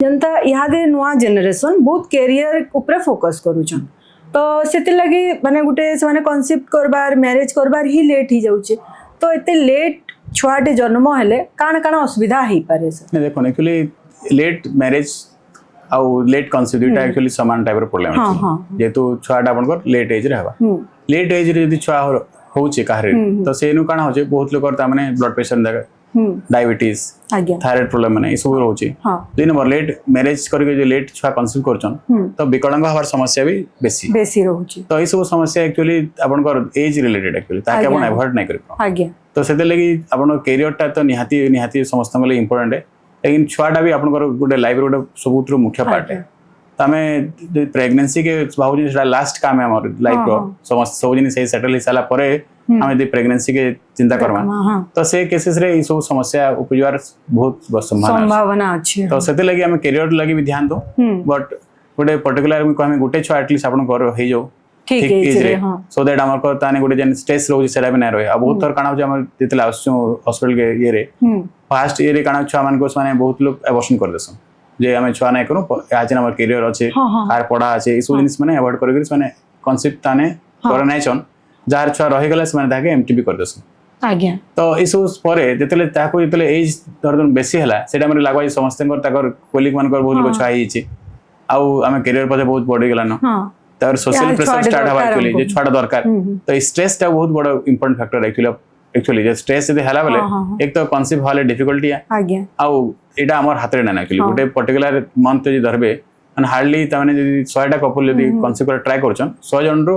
जनता इहादे नुआ जनरेशन बहुत कैरियर ऊपर फोकस करूछन तो सेति लगी माने गुटे से माने कॉन्सेप्ट करबार मैरिज करबार ही लेट ही जाउचे तो एते लेट छुआटे जन्म हेले काण काण असुविधा ही पारे सर नहीं देखो एक्चुअली लेट मैरिज आउ लेट कॉन्सेप्ट दुटा एक्चुअली समान टाइप रो प्रॉब्लम है जेतु छुआटा आपनकर लेट एज रे हवा लेट एज रे यदि छुआ होचे काहरे तो सेनु काण होचे बहुत लोग करता माने ब्लड प्रेशर देगा डायबिटीज थायराइड प्रॉब्लम माने इसो रहउची दुई नंबर लेट मैरिज करके जो लेट छुआ कन्सीव करछन तो विकलांग हवार समस्या भी बेसी रहउची तो ई सब समस्या एक्चुअली आपनकर एज रिलेटेड एक्चुअली ताके आपण अवॉइड नै करिपा आज्ञा तो सेते लगी आपण कैरियर टा तो निहाती समस्त मले इंपोर्टेंट है लेकिन छुआटा भी आपनकर गुटे लाइफ रो गुटे सबुत्र मुख्य पार्ट है तमे प्रेगनेंसी के भावजी सेटा लास्ट काम है हमर लाइफ रो समस्त सब जिन से सेटल ही साला परे हमें दे प्रेगनेंसी के चिंता करबा तो से केसेस रे ई सब समस्या उपजवार बहुत संभावना अछि तो सेते लगी हमें कैरियर लगी भी ध्यान दो बट गुटे पर्टिकुलर में कहमे गुटे छुआ एटलीस्ट आपण कर हे जो ठीक एज रे सो दैट हमर को ताने गुटे जन स्ट्रेस रो सेटा भी नै रहे अब बहुत थर काना हो हमर जेतला आसु हॉस्पिटल के ये रे फास्ट ये रे काना छुआ मान को माने बहुत लोग एबॉर्शन कर देसन जे हमें छुआ नै करू आज हमर कैरियर अछि आर पढ़ा अछि ई सब जिनिस माने अवॉइड कर माने कांसेप्ट ताने कर नै छन जार छुआ रहि गेला से माने ताके एमटीबी कर देसन आज्ञा तो इसो परे जेतले ताको जेतले एज दरदन बेसी हला सेटा हमर लागवा समस्त ताकर कोलिक मान कर बहुत लोग छुआ ही छि आउ हमें कैरियर पछे बहुत बढ़ी गेला न तार सोशल प्रेशर स्टार्ट हवा एक्चुअली जे छुआटा दरकार तो स्ट्रेस टा बहुत बड़ा इंपोर्टेंट फैक्टर एक्चुअली जे स्ट्रेस यदि हला बेले एक तो कन्सीव हाले डिफिकल्टी है आज्ञा आउ एटा हमर हातरे ना एक्चुअली गुटे पर्टिकुलर मंथ जे धरबे एंड हार्डली त माने यदि 100 टा कपल यदि कन्सीव कर ट्राई करछन 100 जन रो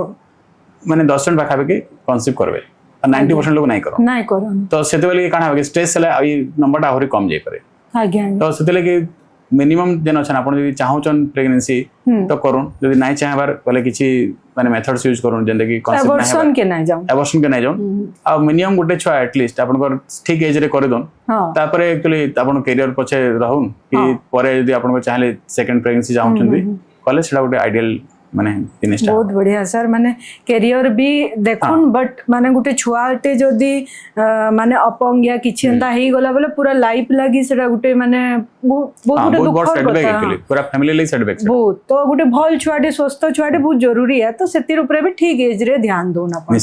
माने 10 जन पाखा के कन्सीव करबे 90% लोग नहीं करो तो सेते बेले काना हो स्ट्रेस हला ई नंबर टा होरी कम जे करे आज्ञा तो सेते लगे मिनिमम जन अच्छा आपण यदि चाहउचन प्रेगनेंसी तो करूं यदि नाही चाहबार बोले किछि माने मेथड्स यूज करूं जेंदा कि कांसेप्ट एबॉर्शन के नाही जाऊ आ मिनिमम गुटे छुआ एटलीस्ट आपण को ठीक एज रे कर दोन तापरे एक्चुअली आपण कैरियर पछे रहउन कि परे यदि आपण को चाहले सेकंड प्रेगनेंसी जाउचन कॉलेज सेटा गुटे आइडियल माने फिनिश बहुत बढ़िया सर माने कैरियर भी देखुन बट माने गुटे छुआटे जदी माने अपंग या किछि एंता हेई गला बोले पूरा लाइफ लागी सेटा गुटे माने बहुत गुटे दुख एक्चुअली पूरा फैमिली ले सेटबैक बहुत तो गुटे भल छुआटे स्वस्थ छुआटे बहुत जरूरी है तो सेतिर ऊपर भी ठीक एज रे ध्यान दोना पड़े।